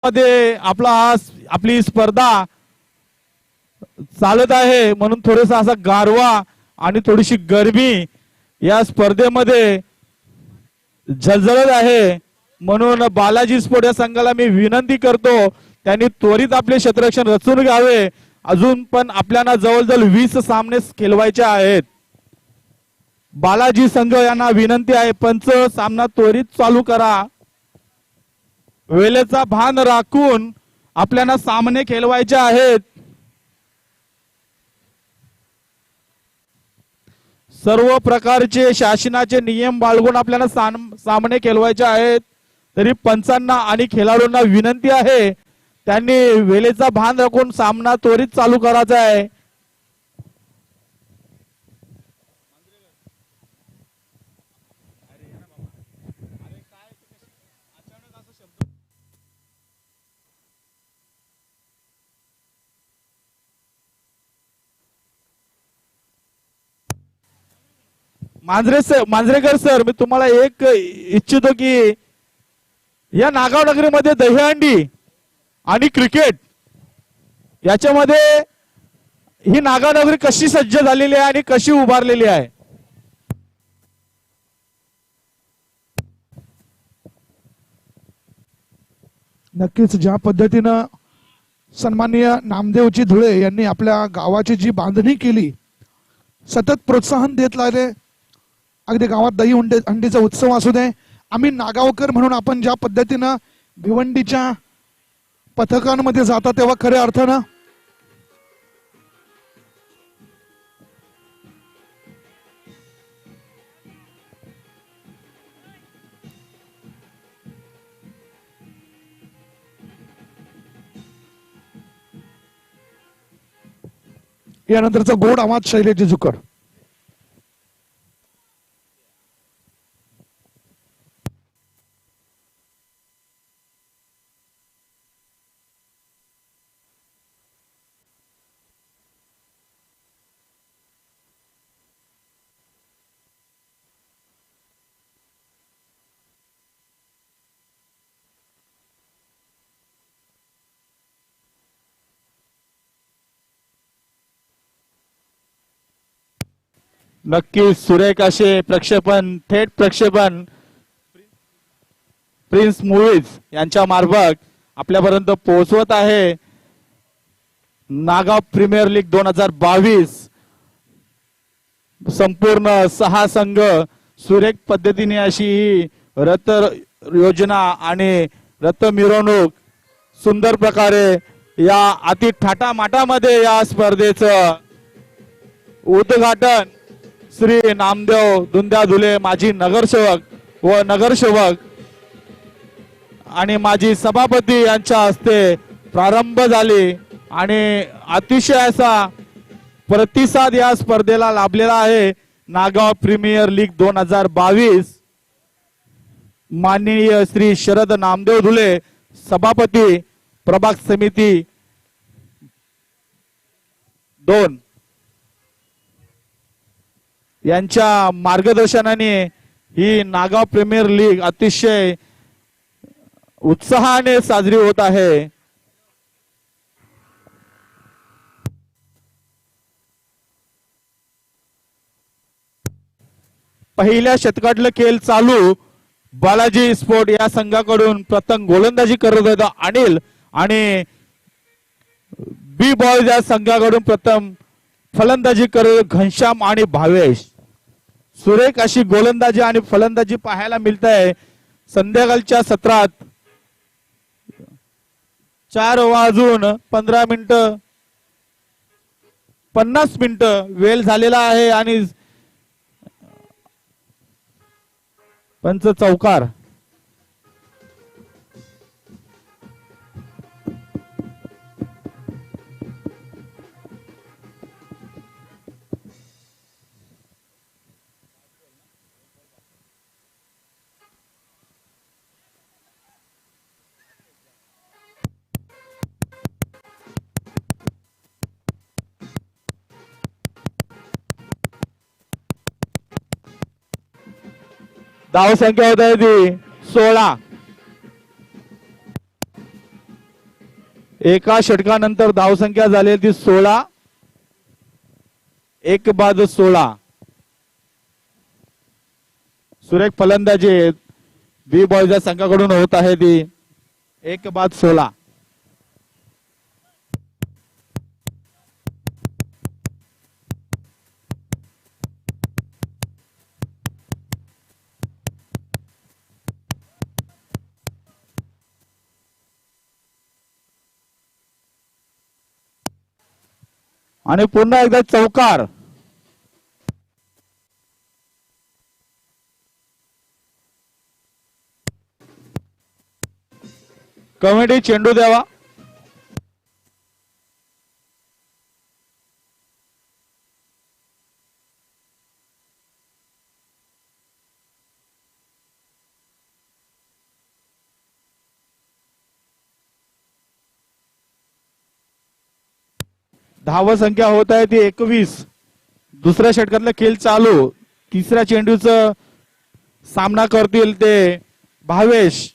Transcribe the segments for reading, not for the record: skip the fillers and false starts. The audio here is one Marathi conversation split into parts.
मध्ये आपली स्पर्धा चालत आहे म्हणून थोडासा असा गारवा आणि थोडीशी गरमी या स्पर्धेमध्ये झळझळत आहे म्हणून बालाजी स्पोर्ट या संघाला मी विनंती करतो त्यांनी त्वरित आपले क्षेत्ररक्षण रचून घ्यावे. अजून पण आपल्याला जवळजवळ 20 सामने खेळवायचे आहेत. बालाजी संघ यांना विनंती आहे पंच सामना त्वरित चालू करा. वेळेचा भान राखून आपल्याला सामने खेळवायचे आहेत. सर्व प्रकारचे शासनाचे नियम बाळगून आपल्याला सामने खेळवायचे आहेत. तरी पंचांना आणि खेळाडूंना विनंती आहे त्यांनी वेळेचा भान राखून सामना त्वरित चालू करायचा आहे. मांजरेकर सर मी तुम्हाला एक इच्छितो की या नागाव नगरीमध्ये दहीहंडी आणि क्रिकेट याच्यामध्ये ही नागाव नगरी कशी सज्ज झालेली आहे आणि कशी उभारलेली आहे. नक्कीच ज्या पद्धतीनं सन्माननीय नामदेवजी धुळे यांनी आपल्या गावाची जी बांधणी केली सतत प्रोत्साहन देत राहिले. अगदी गावात दही हंडीचा उत्सव असू दे आम्ही नागावकर म्हणून आपण ज्या पद्धतीनं भिवंडीच्या पथकांमध्ये जाता तेव्हा खऱ्या अर्थानं यानंतरचा गोड आवाज शैलेश जुकर. नक्की सुरेख असे प्रक्षेपण थेट प्रक्षेपण प्रिन्स मूवीज यांच्या मार्फत आपल्यापर्यंत पोहोचवत आहे. नागाव प्रीमियर लीग 2022 संपूर्ण 6 संघ सुरेख पद्धतीने अशी ही रथ योजना आणि रथ मिरवणूक सुंदर प्रकारे या अति थाटामाटामध्ये या स्पर्धेचं उद्घाटन श्री नामदेव दुंद्या धुले माजी नगरसेवक व नगरसेवक आणि माजी सभापती यांच्या हस्ते प्रारंभ झाली आणि अतिशय असा प्रतिसाद या स्पर्धेला लाभलेला आहे. नागाव प्रीमियर लीग 2022 माननीय श्री शरद नामदेव धुले सभापती प्रभाग समिती 2 यांच्या मार्गदर्शनाने ही नागाव प्रीमियर लीग अतिशय उत्साहाने साजरी होत आहे. पहिल्या षटकातलं खेळ चालू. बालाजी स्पोर्ट या संघाकडून प्रथम गोलंदाजी करत होता अनिल आणि बी बॉयज या संघाकडून प्रथम फलंदाजी करत घनश्याम आणि भावेश. सुरेख अशी गोलंदाजी आणि फलंदाजी पाहायला मिळत आहे. संध्याकाळच्या सत्रात 4:15 50 मिनिटं वेळ झालेला आहे आणि पंच चौकार. धाव संख्या होत आहे ती 16. एका षटकानंतर धावसंख्या झाली ती 16. एक बाद 16. सुरेख फलंदाजी बी बॉयज या संघाकडून होत आहे ती 1 बाद 16. आणि पुन्हा एकदा चौकार. कमिटी चेंडू द्यावा. धाव संख्या होत आहे ती 21. दुसऱ्या षटकातला खेळ चालू. तिसऱ्या चेंडूचं सामना करतील ते भावेश.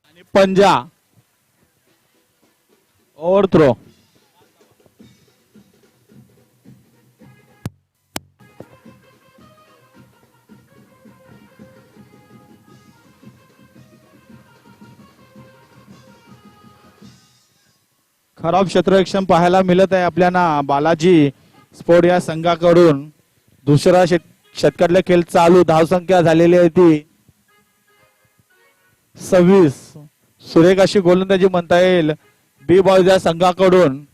आणि पंजा. Overthrow. खराब क्षेत्ररक्षण पाहायला मिळत आहे आपल्याला बालाजी स्पोर्ट या संघाकडून. दुसरा षटकातला खेळ चालू. धावसंख्या झालेली आहे ती 26. सुरेख अशी गोलंदाजी म्हणता येईल बी बॉयज या संघाकडून.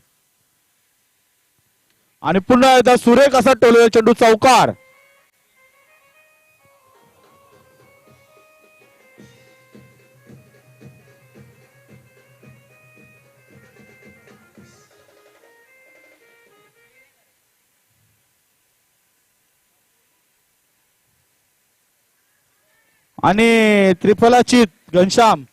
आणि पुन्हा एकदा सुरेख असा टोललेला चेंडू चौकार. आणि त्रिफलाचित घनश्याम.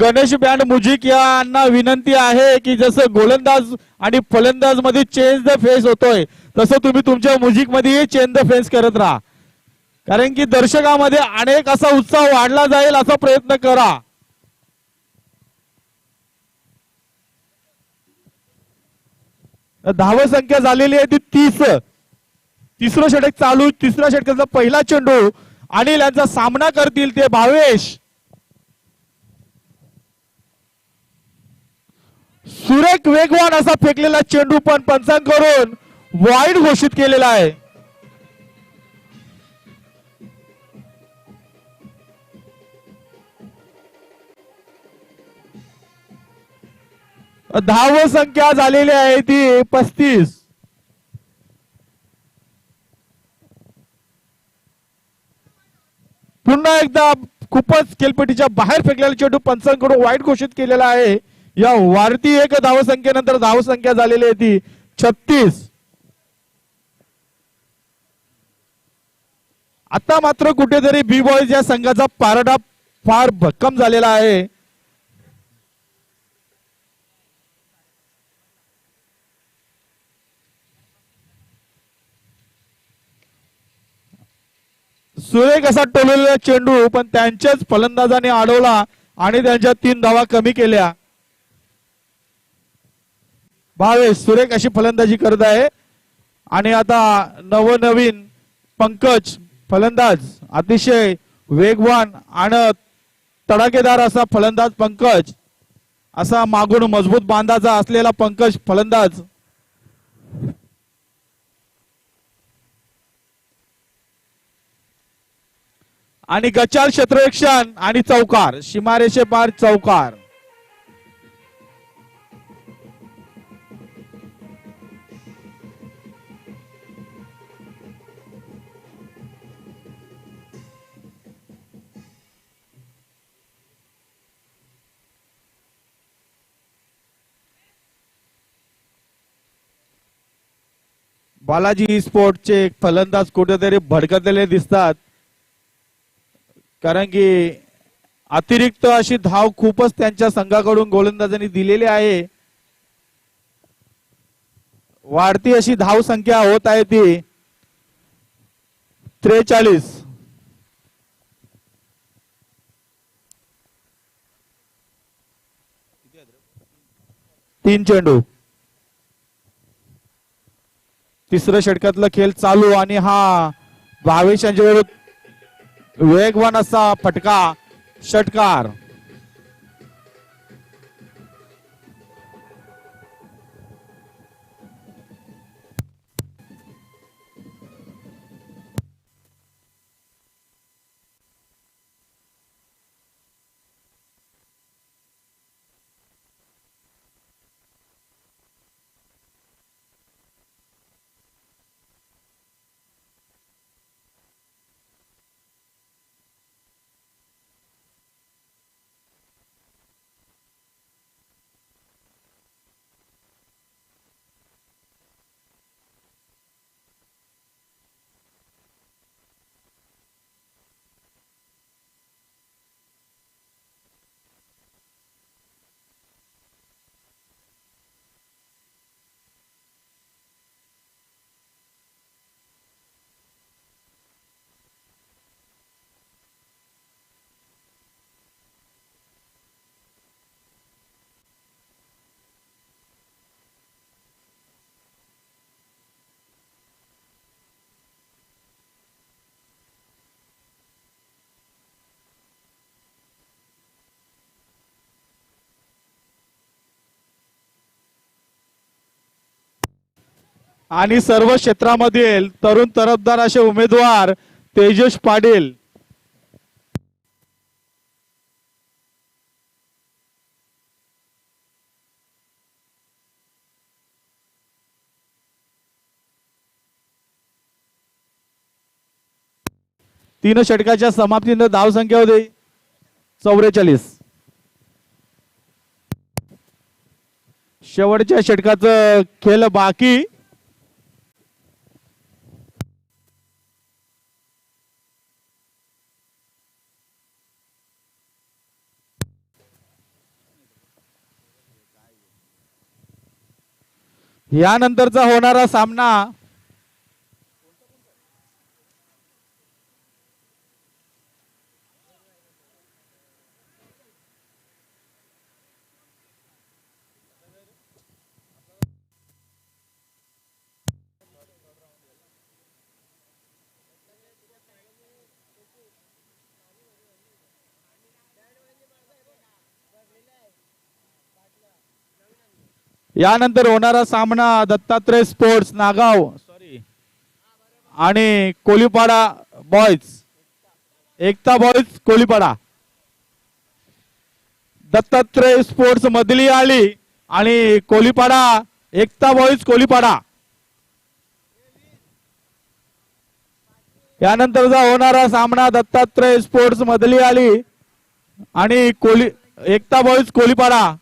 गणेश बँड मुजिक यांना विनंती आहे की जसं गोलंदाज आणि फलंदाज मध्ये चेंज द फेस होतोय तसं तुम्ही तुमच्या म्युझिक मध्ये चेंज द फेस करत राहा. कारण की दर्शकामध्ये अनेक असा उत्साह वाढला जाईल असा प्रयत्न करा. धाव संख्या झालेली आहे ती 30. तिसरं षटक चालू. तिसऱ्या षटकाचा पहिला चेंडू आणि यांचा सामना करतील ते भावेश. सुरेख वेगवान असा फेकलेला चेंडू पण पंचांकडून वाईड घोषित केलेला आहे. धाव संख्या झालेली आहे ती 35. पुन्हा एकदा खूपच खेळपट्टीच्या बाहेर फेकलेला चेंडू पंचांकडून वाईड घोषित केलेला आहे. या वाढती एक धावसंख्येनंतर धावसंख्या झालेली आहे ती 36. आता मात्र कुठेतरी बी बॉयज या संघाचा पारडा फार भक्कम झालेला आहे. सुरेख असा टोललेला चेंडू पण त्यांच्याच फलंदाजाने अडवला आणि त्यांच्या 3 धावा कमी केल्या. भावेश सुरेख अशी फलंदाजी करत आहे. आणि आता नवनवीन पंकज फलंदाज अतिशय वेगवान आणि तडाखेदार असा फलंदाज पंकज. असा मागून मजबूत बांधाचा असलेला पंकज फलंदाज. आणि गचाल क्षेत्ररक्षण आणि चौकार, सीमारेषे पार चौकार. बालाजी स्पोर्टचे फलंदाज कुठेतरी भडकलेले दिसतात, कारण की अतिरिक्त अशी धाव खूपच त्यांच्या संघाकडून गोलंदाजांनी दिलेली आहे. वाढती अशी धाव संख्या होत आहे ती 43. 3 चेंडू. तिसरं षटकातलं खेळ चालू आणि हा भावेश यांच्या विरुद्ध वेगवान असा फटका षटकार. आणि सर्व क्षेत्रामधील तरुण तरफदार असे उमेदवार तेजस पाटील. तीन षटकाच्या समाप्तीनंतर धाव संख्या होती 44. शेवटच्या षटकाचं खेळ बाकी. यानंतरचा होणारा सामना यानंतर होणारा सामना दत्तात्रय स्पोर्ट्स नागाव आणि कोलीपाडा बॉयज, एकता बॉयज कोलीपाडा. दत्तात्रय स्पोर्ट्स मधली आली आणि कोलीपाडा एकता बॉयज कोलीपाडा. यानंतरचा होणारा सामना दत्तात्रय स्पोर्ट्स मधली आली आणि एकता बॉयज कोलीपाडा.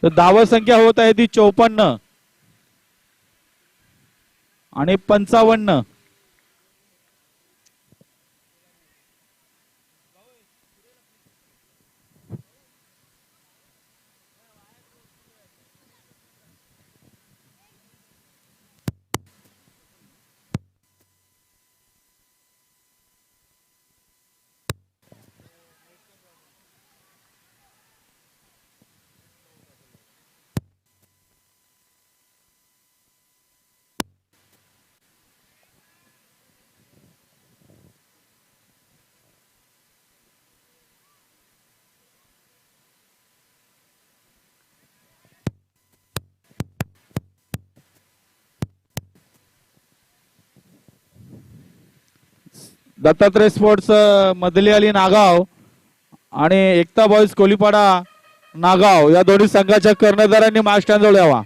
तर धावा संख्या होत आहे ती 54 आणि 55. दत्तात्रय स्पोर्ट्स मधली आली नागाव आणि एकता बॉईज कोलीपाडा नागाव या दोन्ही संघाच्या कर्णधारांनी मास्टांजवळ यावा.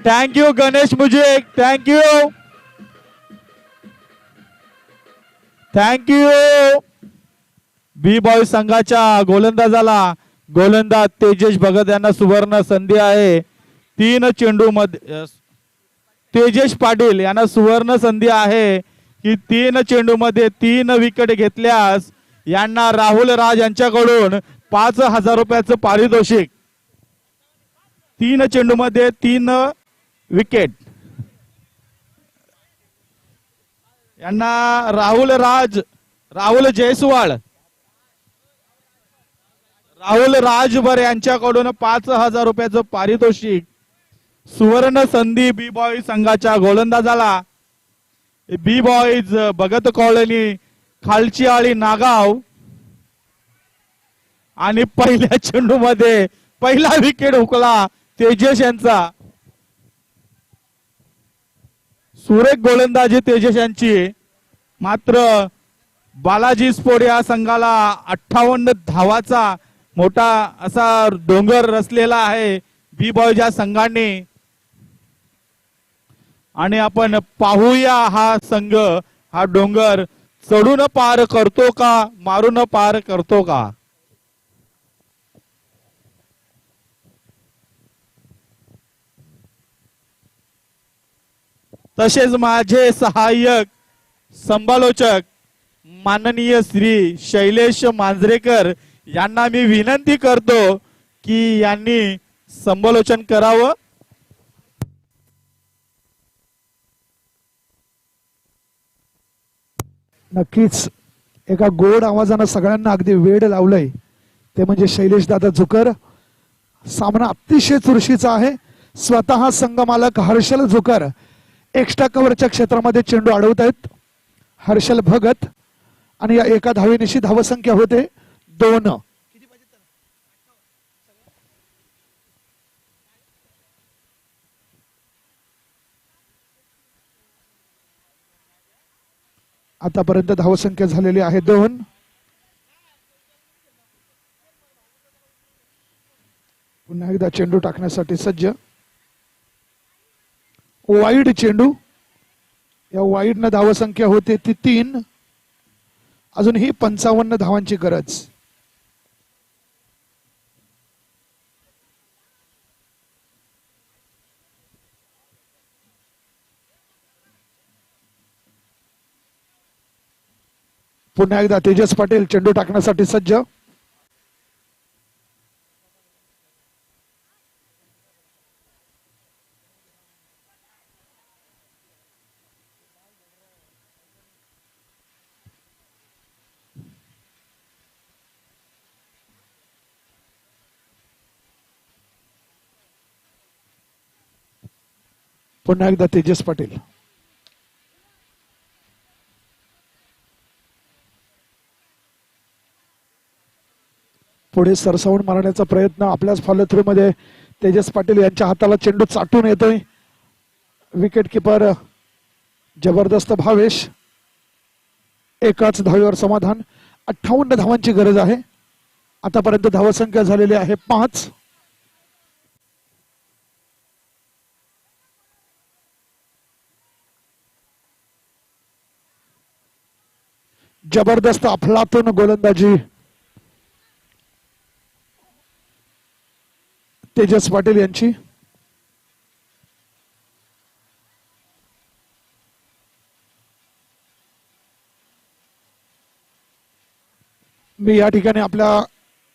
Thank you Ganesh music. थँक्यू बी बॉय संघाच्या गोलंदाज तेजेश भगत यांना सुवर्ण संधी आहे. 3 चेंडू मध्ये तेजेश पाटील यांना सुवर्ण संधी आहे की 3 चेंडू मध्ये 3 विकेट घेतल्यास यांना राहुल राज यांच्याकडून 5,000 रुपयाचं पारितोषिक. 3 चेंडू मध्ये 3 विकेट यांना राहुल राजभर यांच्याकडून 5,000 रुपयाचं पारितोषिक. सुवर्ण संधी बी बॉय संघाच्या गोलंदाजाला. बी बॉईज भगत कॉलनी खालची आळी नागाव आणि पहिल्या चेंडू मध्ये पहिला विकेट हुकला तेजेश यांचा. सुरेख गोलंदाजी तेजेश यांची. मात्र बालाजी स्पोर्ट या संघाला 58 धावाचा मोठा असा डोंगर रचलेला आहे बी बॉय या संघाने. आणि आपण पाहूया हा संघ हा डोंगर चढून पार करतो का मारून पार करतो का. तसेच माझे सहाय्यक समालोचक माननीय श्री शैलेश मांजरेकर यांना मी विनंती करतो की यांनी समालोचन करावं. नक्कीच एका गोड आवाजानं सगळ्यांना अगदी वेड लावलंय ते म्हणजे शैलेश दादा झुकर. सामना अतिशय चुरशीचा आहे. स्वतः संघमालक हर्षल झुकर एक्स्ट्रा कव्हरच्या क्षेत्रामध्ये चेंडू अडवत आहेत. हर्षल भगत आणि या एका धावेनिशी धावसंख्या होते 2. आतापर्यंत धावसंख्या झालेली आहे 2. पुन्हा एकदा चेंडू टाकण्यासाठी सज्ज. वाईड चेंडू. या वाईडनं धावसंख्या होते ती 3. अजूनही 55 धावांची गरज. पुन्हा एकदा तेजस पाटील चेंडू टाकण्यासाठी सज्ज. पुन्हा एकदा तेजस पाटील. पुढे सरसावून मारण्याचा प्रयत्न. आपल्याच फॉलो थ्रू मध्ये तेजस पाटील यांच्या हाताला चेंडू चाटून येतोय. विकेट किपर जबरदस्त भावेश. एकाच धावेवर समाधान. 58 धावांची गरज आहे. आतापर्यंत धावसंख्या झालेली आहे 5. जबरदस्त अफलातून गोलंदाजी तेजस पाटील यांची. मी या ठिकाणी आपल्या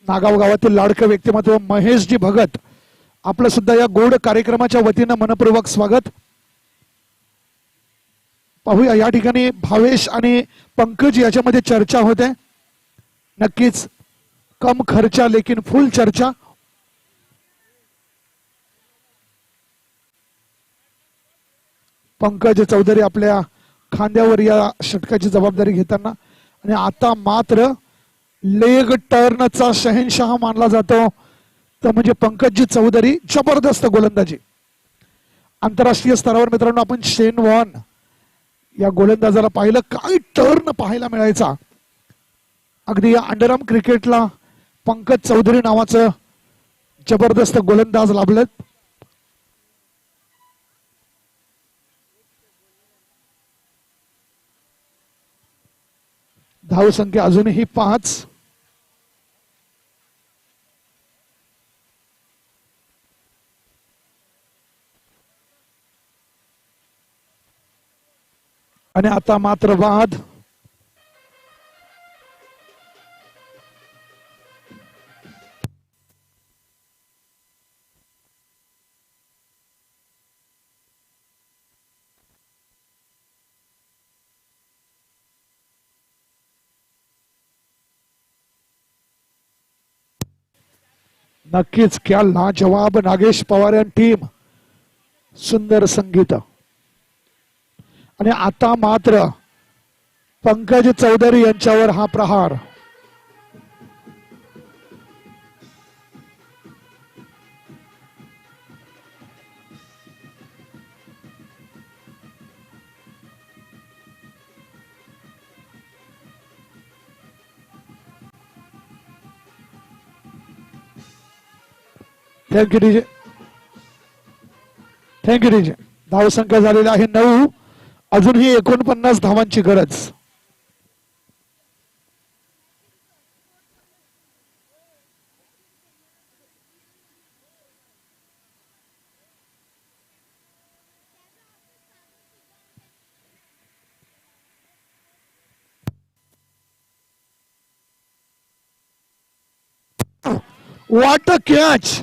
नागाव गावातील लाडकं व्यक्तिमत्व महेशजी भगत आपलं सुद्धा या गोड कार्यक्रमाच्या वतीनं मनपूर्वक स्वागत. पाहूया या ठिकाणी भावेश आणि पंकज याच्यामध्ये चर्चा होते. नक्कीच कम खर्चा लेकिन फुल चर्चा. पंकज चौधरी आपल्या खांद्यावर या षटकाची जबाबदारी घेताना. आणि आता मात्र लेग टर्नचा शहेनशाह मानला जातो तर म्हणजे पंकजी चौधरी. जबरदस्त गोलंदाजी. आंतरराष्ट्रीय स्तरावर मित्रांनो आपण शेन वॉर्न या गोलंदाजाला पाहिलं. काय टर्न पाहायला मिळायचा. अगदी या अंडरआर्म क्रिकेटला पंकज चौधरी नावाचं जबरदस्त गोलंदाज लाभलेत. धावसंख्या अजूनही 5. आणि आता मात्र वाद. नक्कीच क्या लाजवाब नागेश पवार आणि टीम. सुंदर संगीत. आणि आता मात्र पंकज चौधरी यांच्यावर हा प्रहार. Thank you DJ. Thank you DJ. धावसंख्या झालेली आहे 9. अजूनही 49 धावांची गरज. What a catch.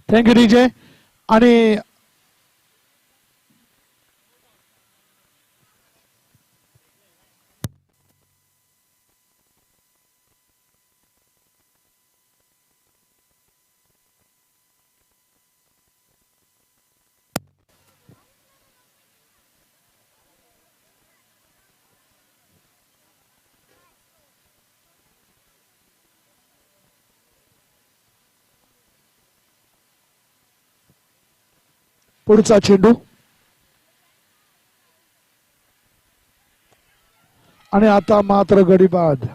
Thank you DJ. आणि पुढचा चेंडू आणि आता मात्र गडी बाद.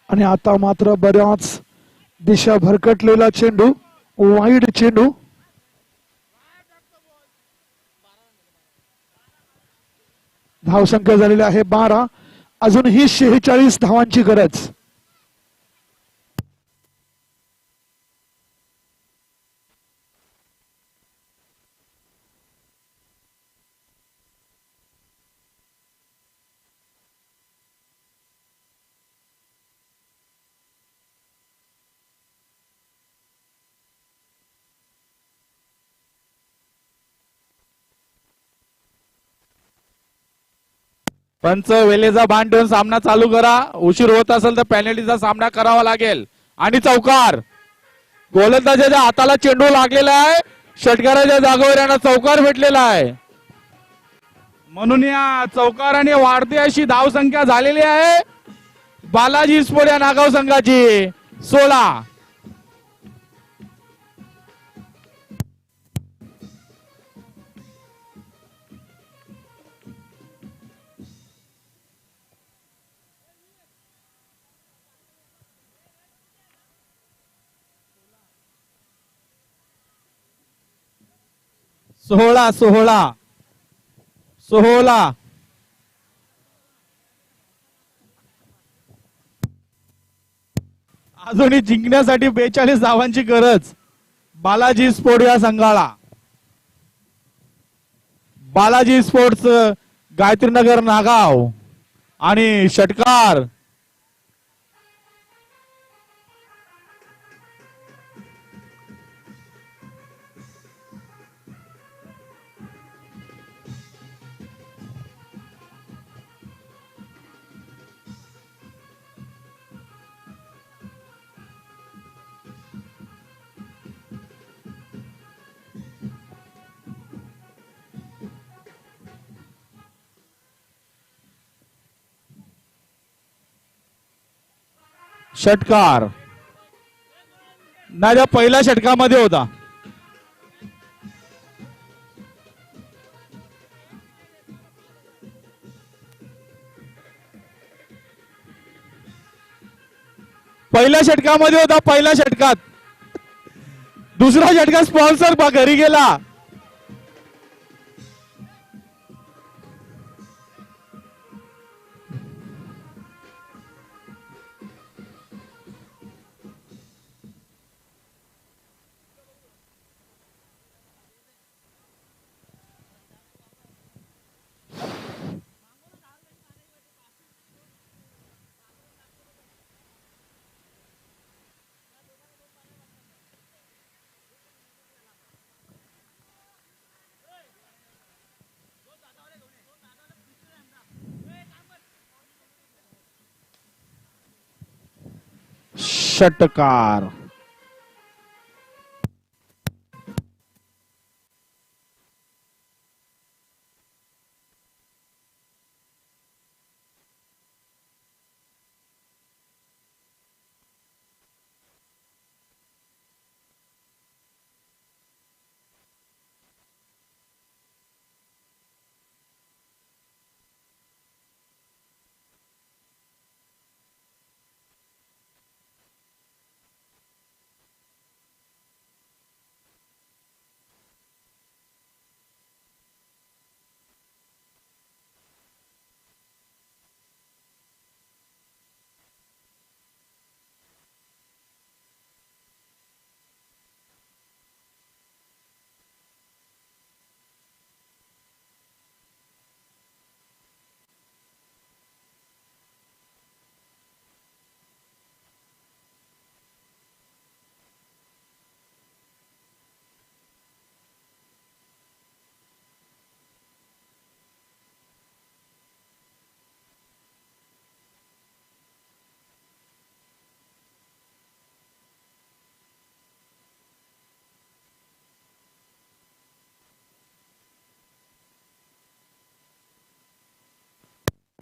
आणि आता मात्र बऱ्याच दिशा भरकटलेला चेंडू, वाईड चेंडू. धावसंख्या झालेली आहे 12. अजूनही 46 धावांची गरज. पंच वेलेचा बाण ठेवून सामना चालू करा. उशीर होत असेल तर पेनल्टीचा सामना करावा लागेल. आणि चौकार, गोलंदाजाच्या हाताला चेंडू लागलेला आहे. षटकाराच्या जागेवर यांना चौकार भेटलेला आहे. म्हणून या चौकाराने वाढती अशी धावसंख्या झालेली आहे बालाजी स्पोर्ट या नागाव संघाची. 16. सोहळा सोहळा सोहळा अजूनही जिंकण्यासाठी 42 धावांची गरज बालाजी स्पोर्ट या संघाला. बालाजी स्पोर्ट्स गायत्रीनगर नागाव. आणि षटकार, षटकार नाही, पहिल्या षटकामध्ये होता. पहिल्या षटकामध्ये होता. पहिल्या षटकात. दुसरा षटका स्पॉन्सर घरी गेला. षटकार,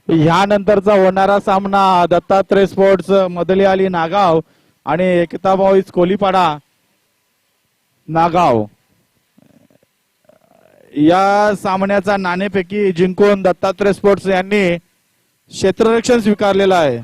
ह्यानंतरचा होणारा सामना दत्तात्रय स्पोर्ट्स मदली आली नागाव आणि एकता बॉईज कोलीपाडा नागाव या सामन्याचा नाणेफेकी जिंकून दत्तात्रय स्पोर्ट्स यांनी क्षेत्ररक्षण स्वीकारलेलं आहे.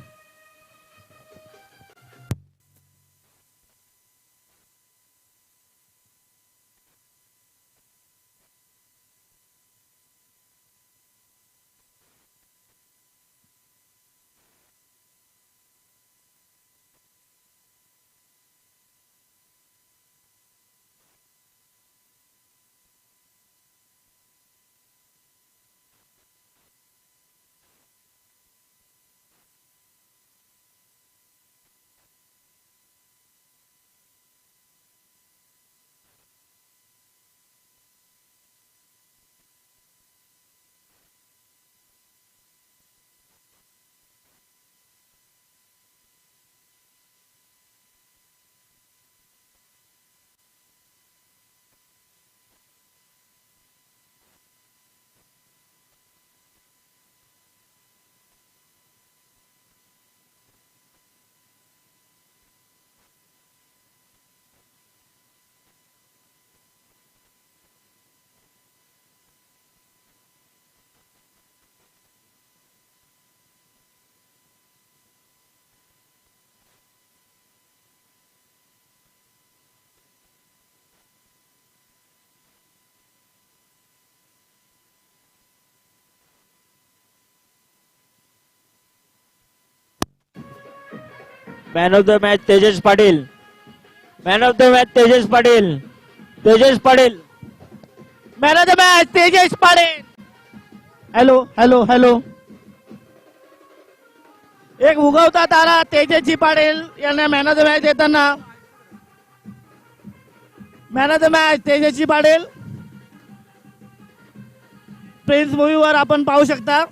Man of the match Tejas Patil. Man of the match Tejas Patil. Tejas Patil man of the match Tejas Patil. Hello hello hello. एक उगवता तारा तेजस्वी पाटील यांना मॅन ऑफ द मॅच देताना. Man of the match Tejaswi Patil. Prince मूवीवर आपण पाहू शकता.